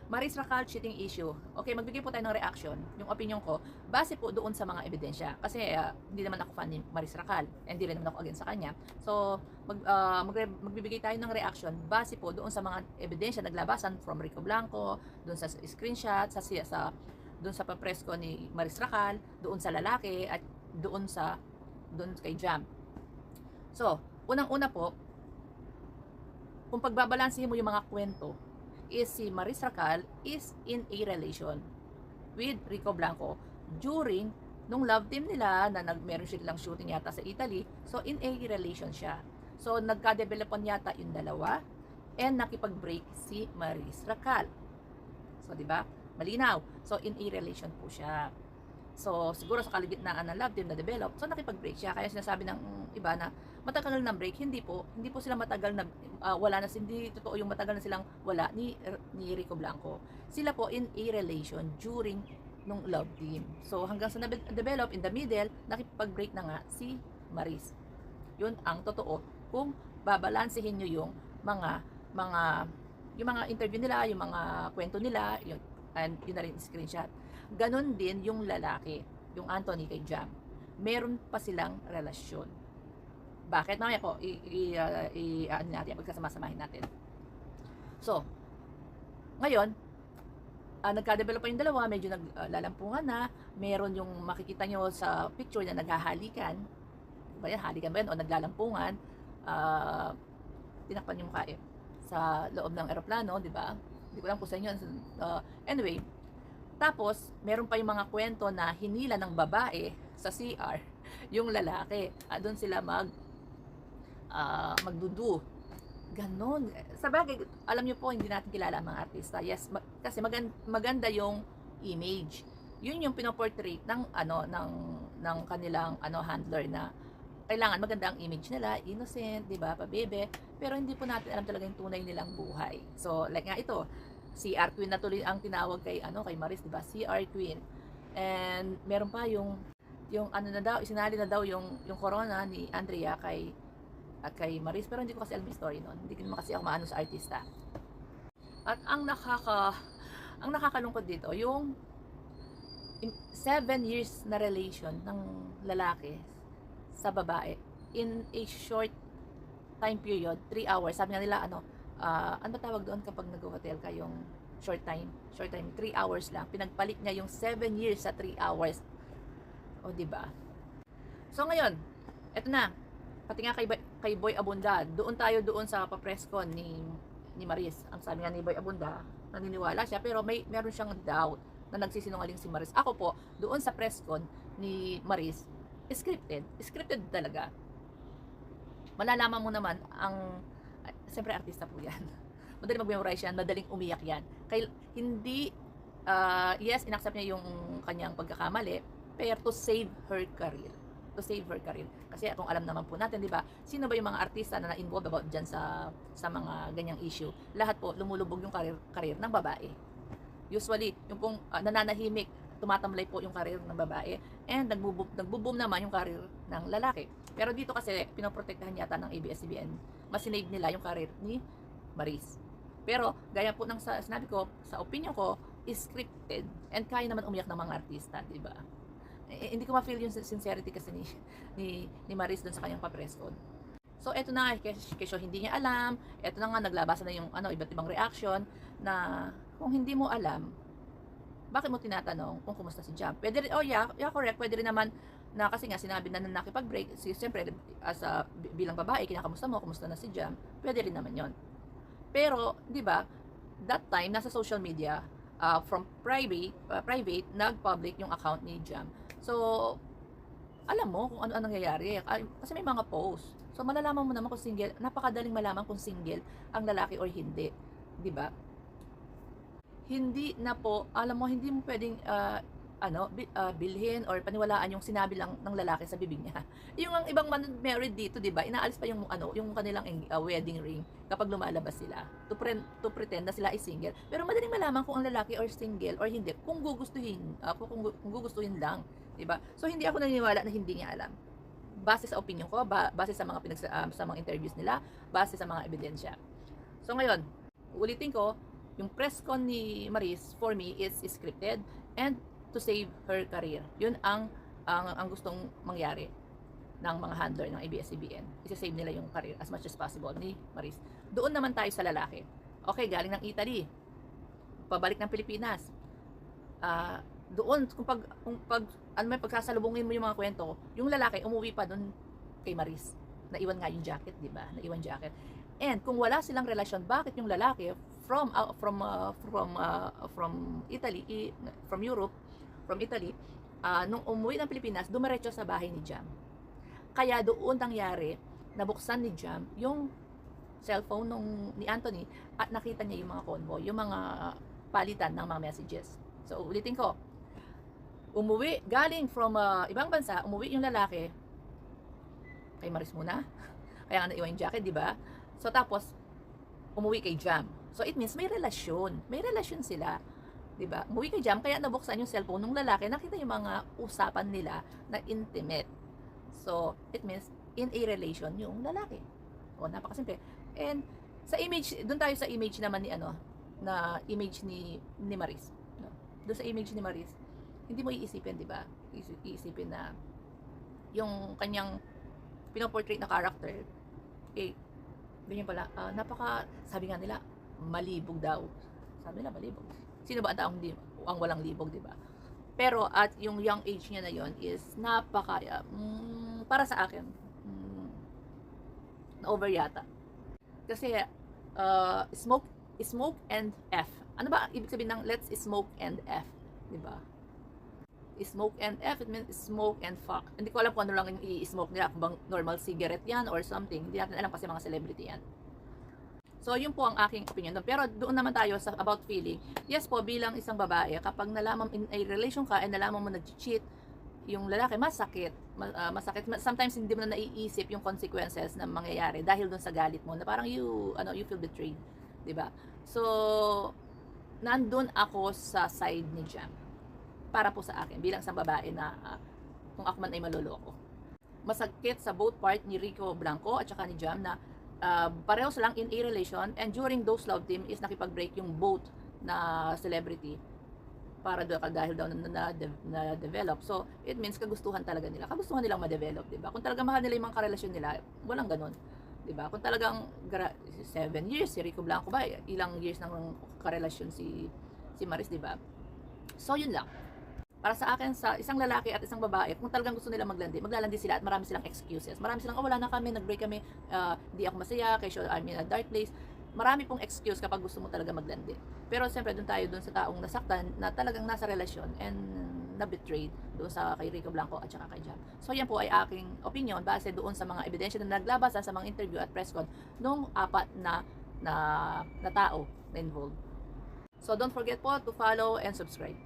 Maris Racal cheating issue. Okay, magbigay po tayo ng reaction. Yung opinion ko, base po doon sa mga ebidensya. Kasi hindi naman ako fan ni Maris Racal. Hindi rin naman ako against sa kanya. So, magbibigay tayo ng reaction base po doon sa mga ebidensya naglabasan from Rico Blanco, doon sa screenshot, doon sa papresko ni Maris Racal, doon sa lalaki, at doon kay Jam. So, unang-una po, kung pagbabalansihin mo yung mga kwento, is si Maris Racal is in a relation with Rico Blanco during nung love team nila na meron silang shooting yata sa Italy. So in a relation siya. So nagka-developan yata yung dalawa and nakipag-break si Maris Racal. So di ba? Malinaw. So in a relation po siya. So, siguro sa kalagitnaan ng love team na develop, so nakipag-break siya. Kaya sinasabi ng iba na matagal ng break, hindi po sila matagal na wala na, hindi totoo yung matagal na silang wala ni Rico Blanco. Sila po in a relation during nung love team. So, hanggang sa na-develop in the middle, nakipag-break na nga si Maris. Yun ang totoo. Kung babalansehin nyo yung mga interview nila, yung mga kwento nila, yun na rin screenshot. Ganon din yung lalaki, yung Anthony kay Jam. Meron pa silang relasyon. Bakit? Mamaya po, ano natin, pagkasama-samahin natin. So, ngayon, nagka-develop pa yung dalawa, medyo naglalampungan na, meron yung makikita nyo sa picture na naghahalikan. Ba yan? Halikan ba yan? O naglalampungan, tinakpan yung mukha sa loob ng eroplano, di ba? Hindi ko lang po sa inyo. Anyway, tapos, meron pa yung mga kwento na hinila ng babae sa CR, yung lalaki. Doon sila magdudu. Ganon. Sa bagay, alam nyo po, hindi natin kilala ang mga artista. Yes, kasi maganda yung image. Yun yung pinoportrait ng kanilang handler na kailangan maganda ang image nila, innocent, 'di ba, pabebe, pero hindi po natin alam talaga yung tunay nilang buhay. So, like nga ito, CR Queen na tuloy ang tinawag kay Maris, 'di ba? CR Queen. And meron pa yung isinali na daw yung corona ni Andrea kay Maris, pero hindi ko kasi alam yung story noon. Hindi ko naman kasi ako maano sa artista. At ang nakakalungkot dito, yung 7 years na relation ng lalaki sa babae in a short time period, 3 hours. Sabi nga nila, ano ba tawag doon kapag nag-hotel ka, yung short time, 3 hours lang. Pinagpalit niya yung 7 years sa 3 hours. O, diba? So, ngayon, eto na. Pati nga kay Boy Abunda, doon sa papresko ni Maris. Ang sabi nga ni Boy Abunda, naniniwala siya, pero meron siyang doubt na nagsisinungaling si Maris. Ako po, doon sa preskon ni Maris, scripted talaga. Malalaman mo naman siyempre artista po yan. Madaling mag-memorize yan, madaling umiyak yan. Kaya hindi, yes, inaccept niya yung kanyang pagkakamali, pero to save her career. Kasi kung alam naman po natin, di ba, sino ba yung mga artista na na-involved about dyan sa mga ganyang issue? Lahat po, lumulubog yung career ng babae. Usually, yung pong nananahimik, tumatamlay po yung karir ng babae, and nagbo-boom naman yung karir ng lalaki. Pero dito kasi pinoprotektahan yata ng ABS-CBN, mas sinave nila yung karir ni Maris. Pero gaya po ng sinabi ko, sa opinion ko, is scripted, and kaya naman umiyak ng mga artista, di ba? Hindi ko ma-feel yung sincerity kasi ni Maris dun sa kanyang papresko. So eto na, kesyo hindi niya alam, eto na nga naglabasan na yung iba't ibang reaction na kung hindi mo alam, bakit mo tinatanong kung kumusta si Jam? Pwede rin, correct, pwede rin naman na kasi nga sinabi na nakipag-break, siyempre bilang babae, kinakamusta mo, kumusta na si Jam? Pwede rin naman yon. Pero, di ba, that time, nasa social media, from private, nag-public yung account ni Jam. So, alam mo kung ano nangyayari. Kasi may mga post. So, malalaman mo naman kung single, napakadaling malaman kung single ang lalaki or hindi. Di ba? Hindi na po, alam mo, hindi mo pwedeng bilhin or paniwalaan yung sinabi lang ng lalaki sa bibig niya. Yung ang ibang married dito, 'di ba? Inaalis pa yung yung kanilang wedding ring kapag lumalabas sila to pretend na sila ay single. Pero madaling malaman kung ang lalaki or single or hindi kung gugustuhin lang, 'di ba? So hindi ako naniniwala na hindi niya alam. Base sa opinion ko, base sa mga sa mga interviews nila, base sa mga ebidensya. So ngayon, ulitin ko, Yung press con ni Maris, for me, is scripted and to save her career. Yun ang gustong mangyari ng mga handler ng ABS-CBN. Isa-save nila yung career as much as possible ni Maris. Doon naman tayo sa lalaki. Okay, galing ng Italy, pabalik ng Pilipinas. Doon, kung may pagsasalubungin mo yung mga kwento, yung lalaki umuwi pa doon kay Maris. Naiwan nga yung jacket, di ba? Naiwan jacket. And kung wala silang relasyon, bakit yung lalaki from Italy, from Europe, from Italy, nung umuwi ng Pilipinas, dumiretso sa bahay ni Jam. Kaya doon nangyari, nabuksan ni Jam yung cellphone ni Anthony at nakita niya yung mga convo, yung mga palitan ng mga messages. So, ulitin ko. Umuwi, galing from ibang bansa, umuwi yung lalaki kay Maris muna. Kaya nga naiwan yung jacket, di ba? So, tapos, umuwi kay Jam. So, it means may relasyon. May relasyon sila. Di ba? Umuwi kay Jam, kaya nabuksan yung cellphone ng lalaki, nakita yung mga usapan nila na intimate. So, it means in a relation yung lalaki. O, napakasimple. And sa image, doon tayo sa image naman ni na image ni Maris. No? Doon sa image ni Maris, hindi mo iisipin, di ba? Iisipin na yung kanyang pinoportrait na character, ganyan pala, sabi nga nila, malibog daw. Sabi nila, malibog. Sino ba ang taong ang walang libog, di ba? Pero at yung young age niya na yon is para sa akin, na-over yata. Kasi, smoke and F. Ano ba ibig sabihin ng let's smoke and F? Diba? Smoke and F, it means smoke and fuck. Hindi ko alam kung ano lang yung i-smoke nila, kung bang normal cigarette yan or something. Hindi natin alam kasi mga celebrity yan. So, yun po ang aking opinion. Pero doon naman tayo sa about feeling. Yes po, bilang isang babae, kapag nalaman in a relation ka and nalaman mo nag-cheat yung lalaki, masakit. Masakit. Sometimes hindi mo na naiisip yung consequences na mangyayari dahil doon sa galit mo na parang you feel betrayed, 'di ba? So, nandun ako sa side ni Jam. Para po sa akin bilang isang babae na kung ako man ay maloloko. Masakit sa both part ni Rico Blanco at saka ni Jam na pareho silang in a relation and during those love team is nakipag-break yung both na celebrity para dahil daw na develop. So, it means kagustuhan talaga nila. Kagustuhan nilang ma-develop, 'di ba? Kung talagang mahal nila yung mga karelasyon nila, walang ganun, 'di ba? Kung talagang 7 years si Rico Blanco ba, ilang years ng karelasyon si Maris, 'di ba? So, yun lang. Para sa akin, sa isang lalaki at isang babae, kung talagang gusto nila maglalandi sila at marami silang excuses. Marami silang, wala na kami, nag-break kami, di ako masaya, kaya I'm in a dark place. Marami pong excuse kapag gusto mo talaga maglandi. Pero siyempre, doon tayo doon sa taong nasaktan na talagang nasa relasyon and na-betrayed doon sa kay Rico Blanco at saka kay Jam. So, yan po ay aking opinion base doon sa mga ebidensya na naglabasan sa mga interview at press con nung apat na tao na involved. So, don't forget po to follow and subscribe.